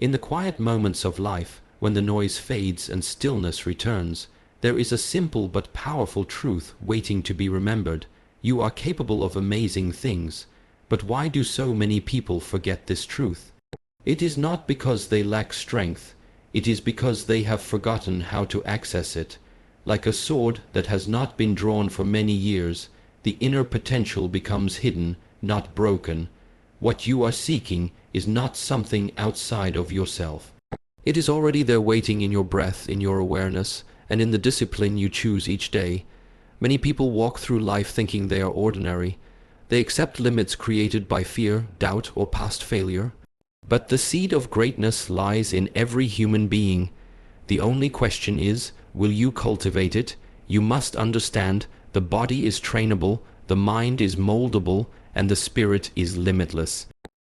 In the quiet moments of life, when the noise fades and stillness returns, there is a simple but powerful truth waiting to be remembered. You are capable of amazing things. But why do so many people forget this truth? It is not because they lack strength. It is because they have forgotten how to access it. Like a sword that has not been drawn for many years, the inner potential becomes hidden, not broken. What you are seeking is not something outside of yourself. It is already there waiting in your breath, in your awareness, and in the discipline you choose each day. Many people walk through life thinking they are ordinary. They accept limits created by fear, doubt, or past failure. But the seed of greatness lies in every human being. The only question is, will you cultivate it? You must understand, the body is trainable, the mind is moldable, and the spirit is limitless.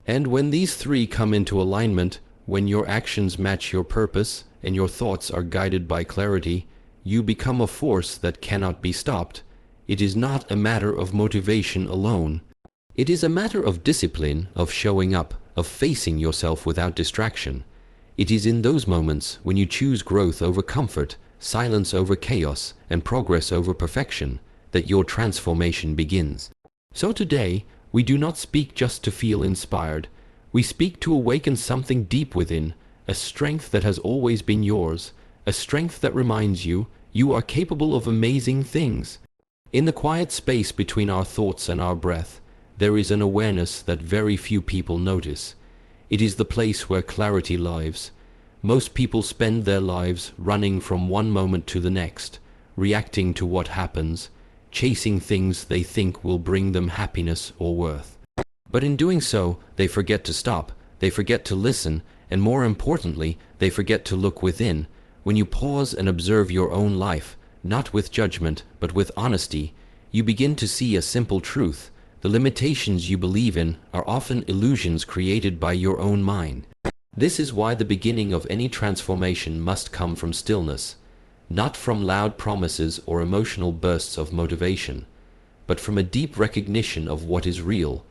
And when these three come into alignment, when your actions match your purpose, and your thoughts are guided by clarity, you become a force that cannot be stopped. It is not a matter of motivation alone. It is a matter of discipline, of showing up, of facing yourself without distraction. It is in those moments when you choose growth over comfort, silence over chaos, and progress over perfection, that your transformation begins. So today, we do not speak just to feel inspired. We speak to awaken something deep within, a strength that has always been yours, a strength that reminds you, you are capable of amazing things. In the quiet space between our thoughts and our breath, there is an awareness that very few people notice. It is the place where clarity lives. Most people spend their lives running from one moment to the next, reacting to what happens, chasing things they think will bring them happiness or worth. But in doing so, they forget to stop, they forget to listen, and more importantly, they forget to look within. When you pause and observe your own life, not with judgment, but with honesty, you begin to see a simple truth. The limitations you believe in are often illusions created by your own mind. This is why the beginning of any transformation must come from stillness, not from loud promises or emotional bursts of motivation, but from a deep recognition of what is real.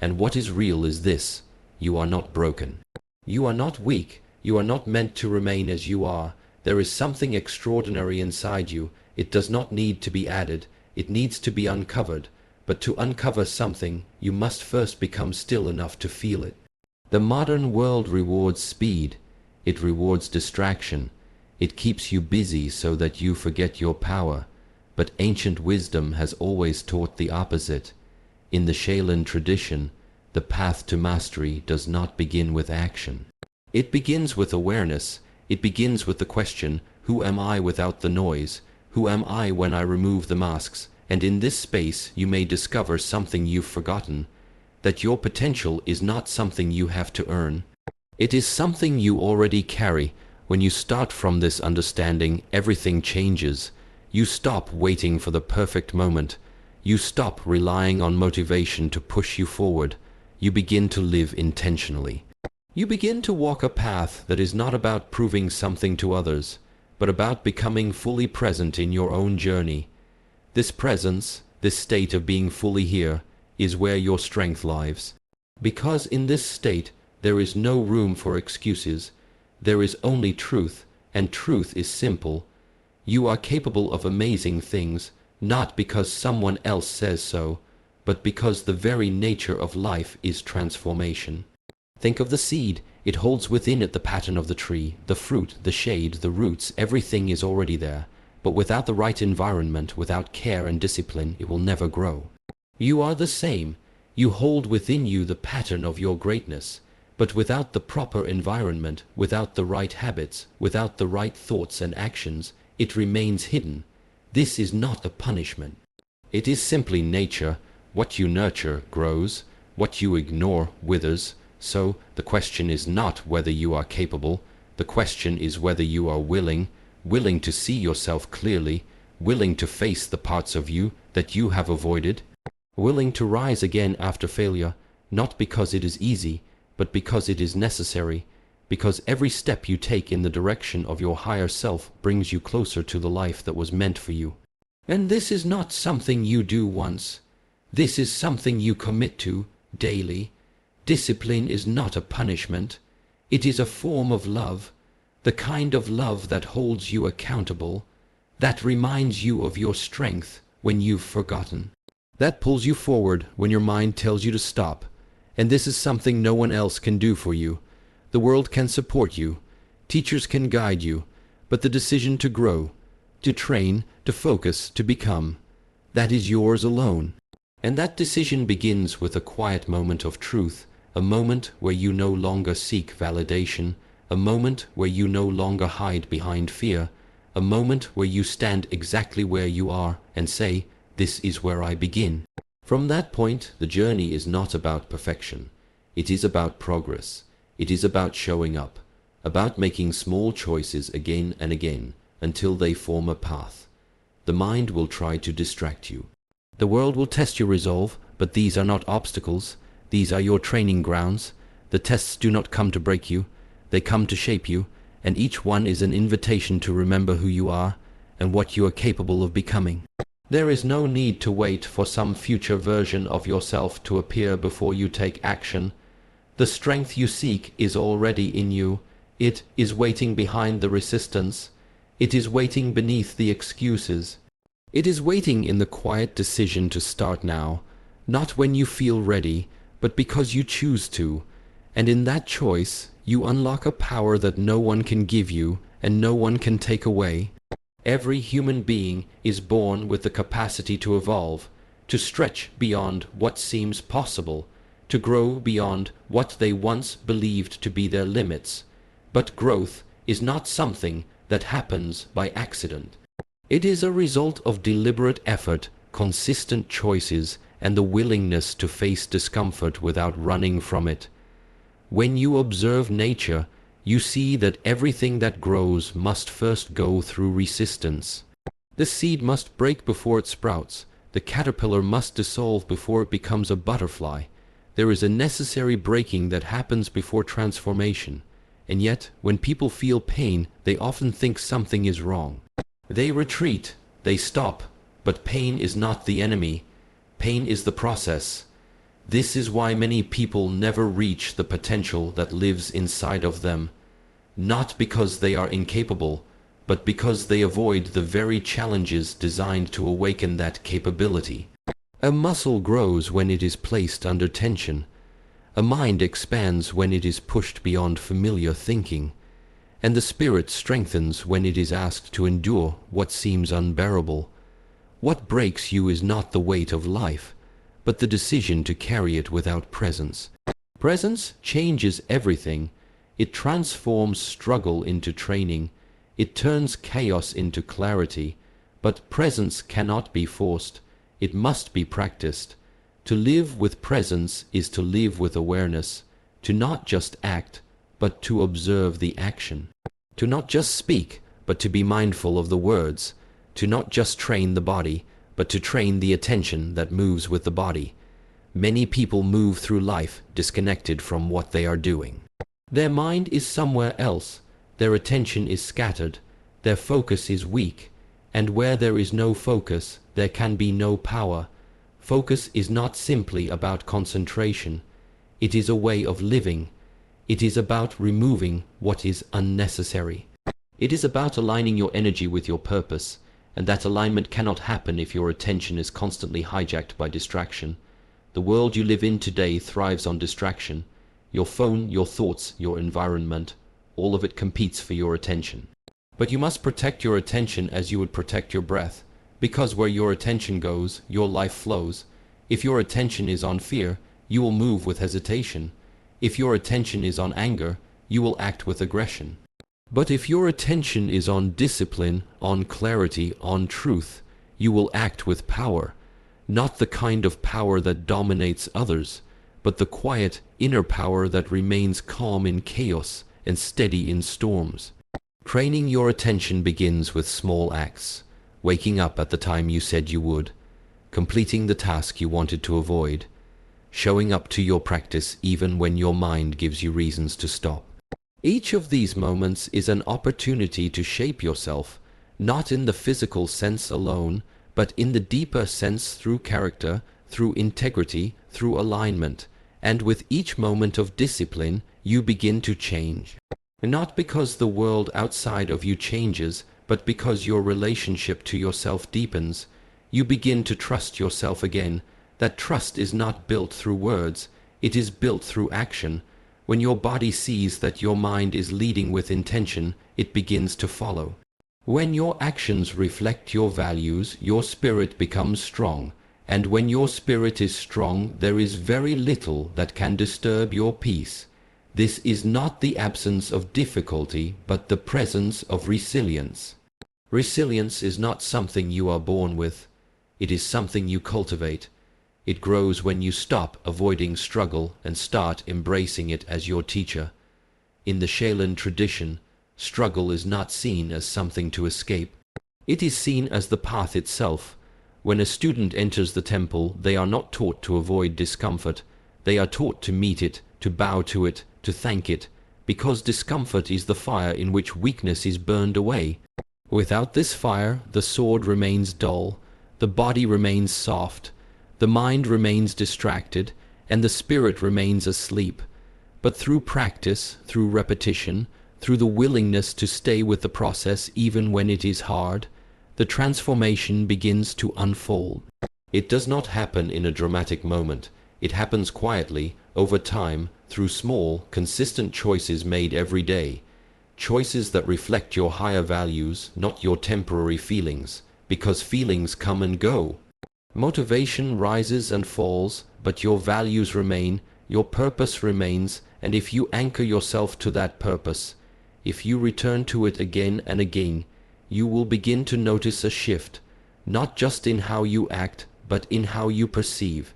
And what is real is this: you are not broken. You are not weak. You are not meant to remain as you are. There is something extraordinary inside you. It does not need to be added. It needs to be uncovered. But to uncover something, you must first become still enough to feel it. The modern world rewards speed. It rewards distraction. It keeps you busy so that you forget your power. But ancient wisdom has always taught the opposite. In the Shaolin tradition, the path to mastery does not begin with action. It begins with awareness. It begins with the question, who am I without the noise? Who am I when I remove the masks? And in this space you may discover something you've forgotten, that your potential is not something you have to earn. It is something you already carry. When you start from this understanding, everything changes. You stop waiting for the perfect moment. You stop relying on motivation to push you forward. You begin to live intentionally. You begin to walk a path that is not about proving something to others, but about becoming fully present in your own journey. This presence, this state of being fully here, is where your strength lies. Because in this state, there is no room for excuses. There is only truth, and truth is simple. You are capable of amazing things, not because someone else says so, but because the very nature of life is transformation. Think of the seed. It holds within it the pattern of the tree, the fruit, the shade, the roots. Everything is already there. But without the right environment, without care and discipline, it will never grow. You are the same. You hold within you the pattern of your greatness. But without the proper environment, without the right habits, without the right thoughts and actions, it remains hidden. This is not a punishment. It is simply nature. What you nurture grows. What you ignore withers. So, the question is not whether you are capable. The question is whether you are willing to see yourself clearly, willing to face the parts of you that you have avoided, willing to rise again after failure, not because it is easy, but because it is necessary, because every step you take in the direction of your higher self brings you closer to the life that was meant for you. And this is not something you do once. This is something you commit to daily. Discipline is not a punishment. It is a form of love, the kind of love that holds you accountable, that reminds you of your strength when you've forgotten, that pulls you forward when your mind tells you to stop. And this is something no one else can do for you. The world can support you, teachers can guide you, but the decision to grow, to train, to focus, to become, that is yours alone. And that decision begins with a quiet moment of truth, a moment where you no longer seek validation, a moment where you no longer hide behind fear, a moment where you stand exactly where you are and say, "This is where I begin." From that point, the journey is not about perfection. It is about progress. It is about showing up, about making small choices again and again until they form a path. The mind will try to distract you. The world will test your resolve, but these are not obstacles. These are your training grounds. The tests do not come to break you. They come to shape you, and each one is an invitation to remember who you are and what you are capable of becoming. There is no need to wait for some future version of yourself to appear before you take action. The strength you seek is already in you. It is waiting behind the resistance. It is waiting beneath the excuses. It is waiting in the quiet decision to start now, not when you feel ready, but because you choose to. And in that choice, you unlock a power that no one can give you and no one can take away. Every human being is born with the capacity to evolve, to stretch beyond what seems possible, to grow beyond what they once believed to be their limits. But growth is not something that happens by accident. It is a result of deliberate effort, consistent choices, and the willingness to face discomfort without running from it. When you observe nature, you see that everything that grows must first go through resistance. The seed must break before it sprouts. The caterpillar must dissolve before it becomes a butterfly. There is a necessary breaking that happens before transformation. And yet, when people feel pain, they often think something is wrong. They retreat, they stop, but pain is not the enemy. Pain is the process. This is why many people never reach the potential that lives inside of them. Not because they are incapable, but because they avoid the very challenges designed to awaken that capability. A muscle grows when it is placed under tension. A mind expands when it is pushed beyond familiar thinking. And the spirit strengthens when it is asked to endure what seems unbearable. What breaks you is not the weight of life, but the decision to carry it without presence. Presence changes everything. It transforms struggle into training. It turns chaos into clarity. But presence cannot be forced. It must be practiced. To live with presence is to live with awareness, to not just act, but to observe the action. To not just speak, but to be mindful of the words. To not just train the body, but to train the attention that moves with the body. Many people move through life disconnected from what they are doing. Their mind is somewhere else, their attention is scattered, their focus is weak, and where there is no focus, there can be no power. Focus is not simply about concentration. It is a way of living. It is about removing what is unnecessary. It is about aligning your energy with your purpose, and that alignment cannot happen if your attention is constantly hijacked by distraction. The world you live in today thrives on distraction. Your phone, your thoughts, your environment, all of it competes for your attention. But you must protect your attention as you would protect your breath, because where your attention goes, your life flows. If your attention is on fear, you will move with hesitation. If your attention is on anger, you will act with aggression. But if your attention is on discipline, on clarity, on truth, you will act with power. Not the kind of power that dominates others, but the quiet, inner power that remains calm in chaos and steady in storms. Training your attention begins with small acts. Waking up at the time you said you would. Completing the task you wanted to avoid. Showing up to your practice even when your mind gives you reasons to stop. Each of these moments is an opportunity to shape yourself, not in the physical sense alone, but in the deeper sense through character, through integrity, through alignment. And with each moment of discipline, you begin to change. Not because the world outside of you changes, but because your relationship to yourself deepens. You begin to trust yourself again. That trust is not built through words, it is built through action. When your body sees that your mind is leading with intention, it begins to follow. When your actions reflect your values, your spirit becomes strong. And when your spirit is strong, there is very little that can disturb your peace. This is not the absence of difficulty, but the presence of resilience. Resilience is not something you are born with. It is something you cultivate. It grows when you stop avoiding struggle and start embracing it as your teacher. In the Shaolin tradition, struggle is not seen as something to escape. It is seen as the path itself. When a student enters the temple, they are not taught to avoid discomfort. They are taught to meet it, to bow to it, to thank it, because discomfort is the fire in which weakness is burned away. Without this fire, the sword remains dull, the body remains soft, the mind remains distracted, and the spirit remains asleep. But through practice, through repetition, through the willingness to stay with the process even when it is hard, the transformation begins to unfold. It does not happen in a dramatic moment. It happens quietly, over time, through small, consistent choices made every day. Choices that reflect your higher values, not your temporary feelings, because feelings come and go. Motivation rises and falls, but your values remain, your purpose remains, and if you anchor yourself to that purpose, if you return to it again and again, you will begin to notice a shift, not just in how you act, but in how you perceive.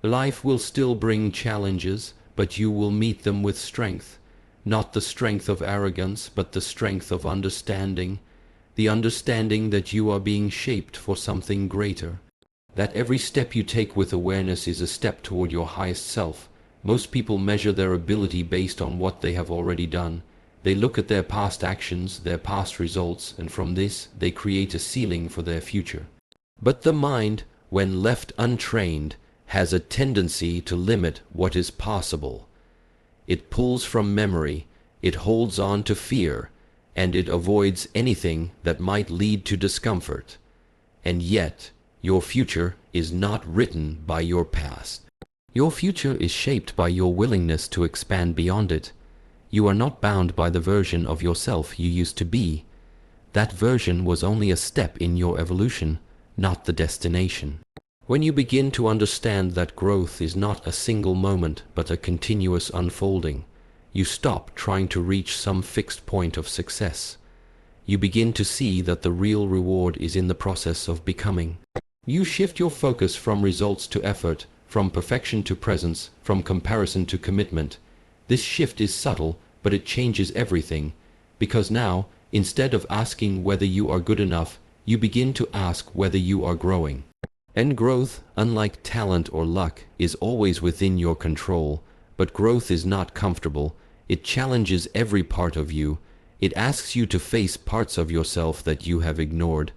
Life will still bring challenges, but you will meet them with strength. Not the strength of arrogance, but the strength of understanding. The understanding that you are being shaped for something greater. That every step you take with awareness is a step toward your highest self. Most people measure their ability based on what they have already done. They look at their past actions, their past results, and from this, they create a ceiling for their future. But the mind, when left untrained, has a tendency to limit what is possible. It pulls from memory, it holds on to fear, and it avoids anything that might lead to discomfort. And yet, your future is not written by your past. Your future is shaped by your willingness to expand beyond it. You are not bound by the version of yourself you used to be. That version was only a step in your evolution, not the destination. When you begin to understand that growth is not a single moment but a continuous unfolding, you stop trying to reach some fixed point of success. You begin to see that the real reward is in the process of becoming. You shift your focus from results to effort, from perfection to presence, from comparison to commitment. This shift is subtle, but it changes everything, because now, instead of asking whether you are good enough, you begin to ask whether you are growing. And growth, unlike talent or luck, is always within your control, but growth is not comfortable. It challenges every part of you. It asks you to face parts of yourself that you have ignored.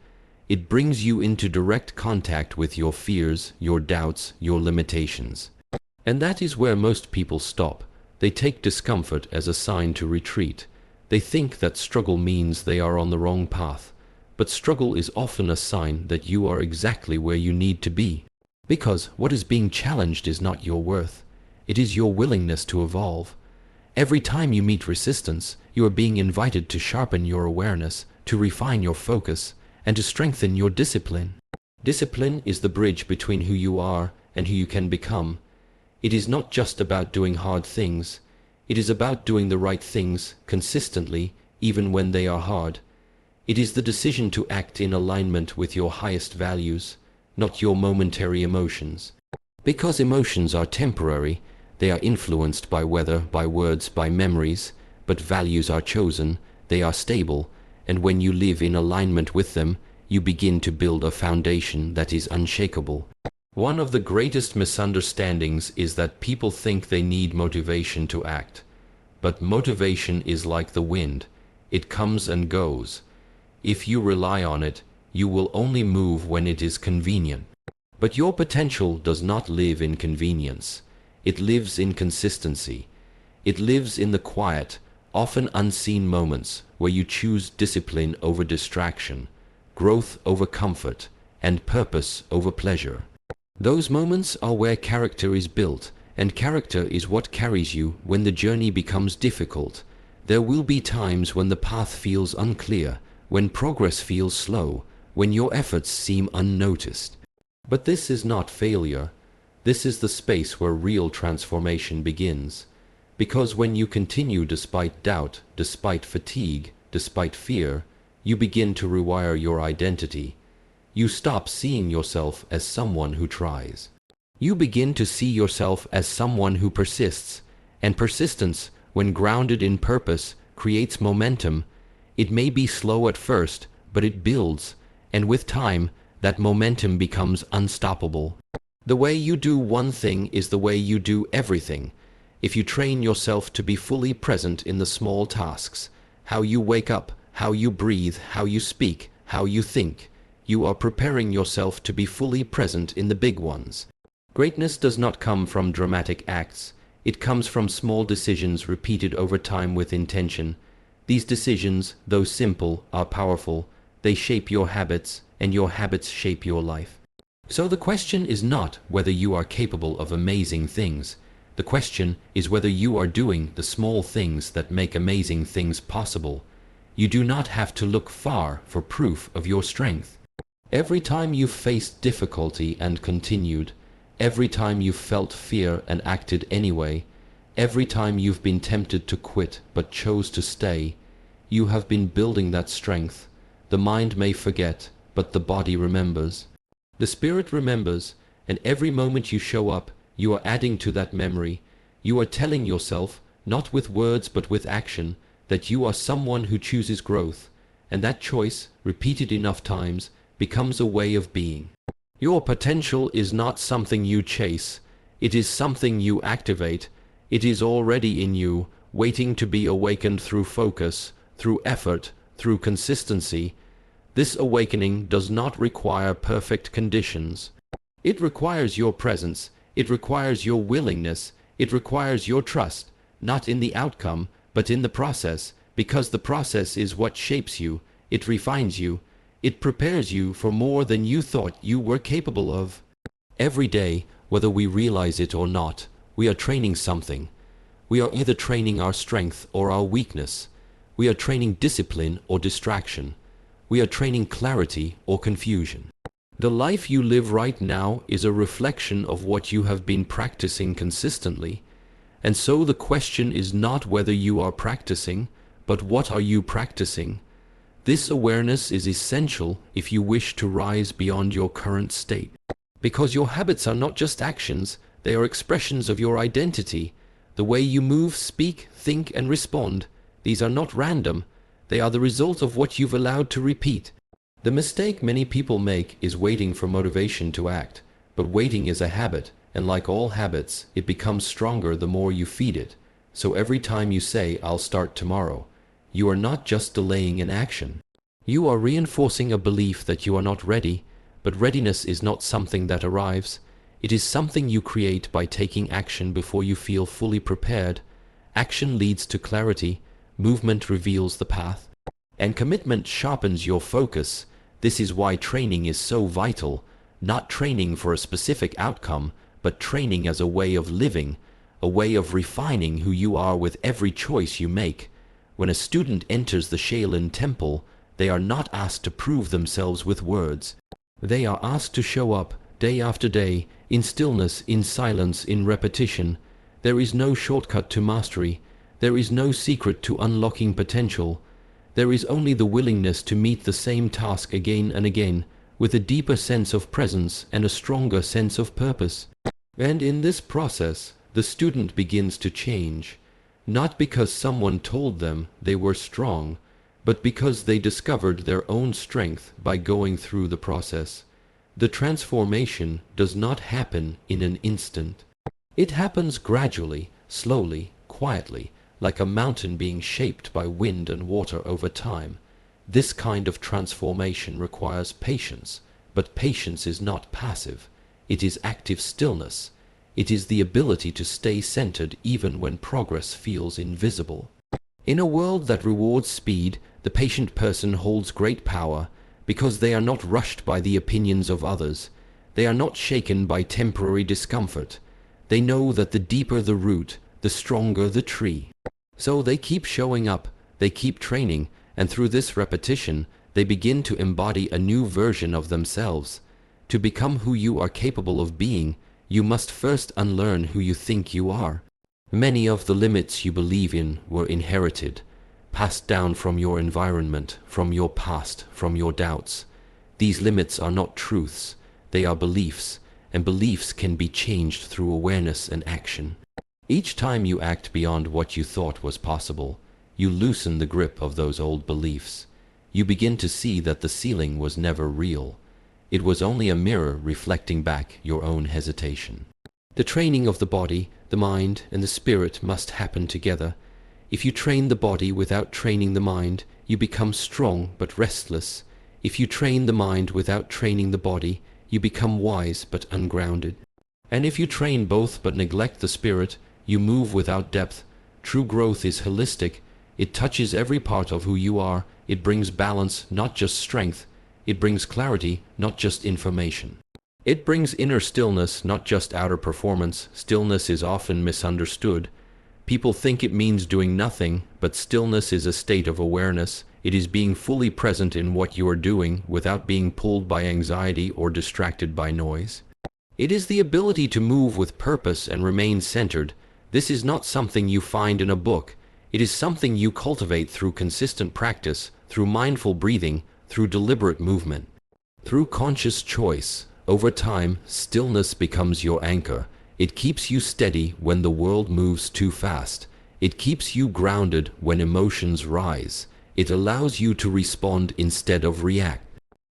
It brings you into direct contact with your fears, your doubts, your limitations. And that is where most people stop. They take discomfort as a sign to retreat. They think that struggle means they are on the wrong path. But struggle is often a sign that you are exactly where you need to be. Because what is being challenged is not your worth. It is your willingness to evolve. Every time you meet resistance, you are being invited to sharpen your awareness, to refine your focus, and to strengthen your discipline. Discipline is the bridge between who you are and who you can become. It is not just about doing hard things. It is about doing the right things consistently, even when they are hard. It is the decision to act in alignment with your highest values, not your momentary emotions. Because emotions are temporary, they are influenced by weather, by words, by memories, but values are chosen, they are stable, and when you live in alignment with them, you begin to build a foundation that is unshakable. One of the greatest misunderstandings is that people think they need motivation to act. But motivation is like the wind. It comes and goes. If you rely on it, you will only move when it is convenient. But your potential does not live in convenience. It lives in consistency. It lives in the quiet, often unseen moments where you choose discipline over distraction, growth over comfort, and purpose over pleasure. Those moments are where character is built, and character is what carries you when the journey becomes difficult. There will be times when the path feels unclear, when progress feels slow, when your efforts seem unnoticed. But this is not failure. This is the space where real transformation begins. Because when you continue despite doubt, despite fatigue, despite fear, you begin to rewire your identity. You stop seeing yourself as someone who tries. You begin to see yourself as someone who persists, and persistence, when grounded in purpose, creates momentum. It may be slow at first, but it builds, and with time, that momentum becomes unstoppable. The way you do one thing is the way you do everything. If you train yourself to be fully present in the small tasks, how you wake up, how you breathe, how you speak, how you think, you are preparing yourself to be fully present in the big ones. Greatness does not come from dramatic acts. It comes from small decisions repeated over time with intention. These decisions, though simple, are powerful. They shape your habits, and your habits shape your life. So the question is not whether you are capable of amazing things. The question is whether you are doing the small things that make amazing things possible. You do not have to look far for proof of your strength. Every time you've faced difficulty and continued, every time you've felt fear and acted anyway, every time you've been tempted to quit but chose to stay, you have been building that strength. The mind may forget, but the body remembers. The spirit remembers, and every moment you show up, you are adding to that memory. You are telling yourself, not with words but with action, that you are someone who chooses growth, and that choice, repeated enough times, becomes a way of being. Your potential is not something you chase. It is something you activate. It is already in you, waiting to be awakened through focus, through effort, through consistency. This awakening does not require perfect conditions. It requires your presence. It requires your willingness. It requires your trust, not in the outcome, but in the process, because the process is what shapes you. It refines you. It prepares you for more than you thought you were capable of. Every day, whether we realize it or not, we are training something. We are either training our strength or our weakness. We are training discipline or distraction. We are training clarity or confusion. The life you live right now is a reflection of what you have been practicing consistently. And so the question is not whether you are practicing, but what are you practicing? This awareness is essential if you wish to rise beyond your current state. Because your habits are not just actions, they are expressions of your identity. The way you move, speak, think, and respond, these are not random. They are the result of what you've allowed to repeat. The mistake many people make is waiting for motivation to act. But waiting is a habit, and like all habits, it becomes stronger the more you feed it. So every time you say, "I'll start tomorrow," you are not just delaying an action. You are reinforcing a belief that you are not ready, but readiness is not something that arrives. It is something you create by taking action before you feel fully prepared. Action leads to clarity, movement reveals the path, and commitment sharpens your focus. This is why training is so vital, not training for a specific outcome, but training as a way of living, a way of refining who you are with every choice you make. When a student enters the Shaolin Temple, they are not asked to prove themselves with words. They are asked to show up, day after day, in stillness, in silence, in repetition. There is no shortcut to mastery. There is no secret to unlocking potential. There is only the willingness to meet the same task again and again, with a deeper sense of presence and a stronger sense of purpose. And in this process, the student begins to change. Not because someone told them they were strong, but because they discovered their own strength by going through the process. The transformation does not happen in an instant. It happens gradually, slowly, quietly, like a mountain being shaped by wind and water over time. This kind of transformation requires patience, but patience is not passive. It is active stillness. It is the ability to stay centered even when progress feels invisible. In a world that rewards speed, the patient person holds great power because they are not rushed by the opinions of others. They are not shaken by temporary discomfort. They know that the deeper the root, the stronger the tree. So they keep showing up, they keep training, and through this repetition, they begin to embody a new version of themselves. To become who you are capable of being, you must first unlearn who you think you are. Many of the limits you believe in were inherited, passed down from your environment, from your past, from your doubts. These limits are not truths, they are beliefs, and beliefs can be changed through awareness and action. Each time you act beyond what you thought was possible, you loosen the grip of those old beliefs. You begin to see that the ceiling was never real. It was only a mirror reflecting back your own hesitation. The training of the body, the mind, and the spirit must happen together. If you train the body without training the mind, you become strong but restless. If you train the mind without training the body, you become wise but ungrounded. And if you train both but neglect the spirit, you move without depth. True growth is holistic. It touches every part of who you are. It brings balance, not just strength. It brings clarity, not just information. It brings inner stillness, not just outer performance. Stillness is often misunderstood. People think it means doing nothing, but stillness is a state of awareness. It is being fully present in what you are doing without being pulled by anxiety or distracted by noise. It is the ability to move with purpose and remain centered. This is not something you find in a book. It is something you cultivate through consistent practice, through mindful breathing, through deliberate movement, through conscious choice. Over time, stillness becomes your anchor. It keeps you steady when the world moves too fast. It keeps you grounded when emotions rise. It allows you to respond instead of react.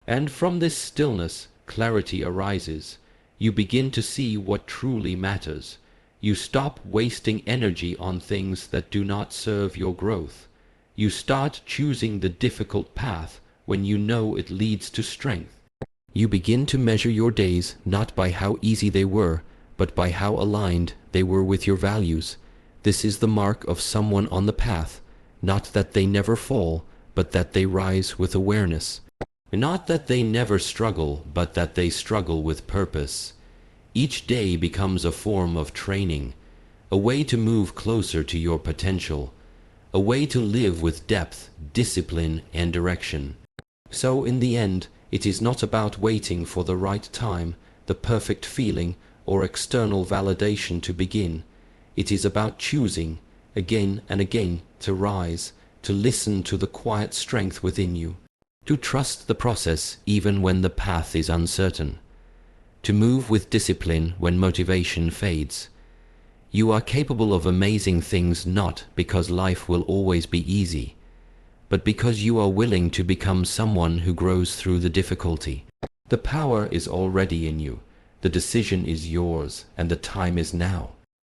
And from this stillness, clarity arises. You begin to see what truly matters. You stop wasting energy on things that do not serve your growth. You start choosing the difficult path when you know it leads to strength. You begin to measure your days not by how easy they were, but by how aligned they were with your values. This is the mark of someone on the path, not that they never fall, but that they rise with awareness. Not that they never struggle, but that they struggle with purpose. Each day becomes a form of training, a way to move closer to your potential, a way to live with depth, discipline, and direction. So in the end, it is not about waiting for the right time, the perfect feeling, or external validation to begin. It is about choosing, again and again, to rise, to listen to the quiet strength within you, to trust the process even when the path is uncertain, to move with discipline when motivation fades. You are capable of amazing things not because life will always be easy, but because you are willing to become someone who grows through the difficulty. The power is already in you. The decision is yours, and the time is now.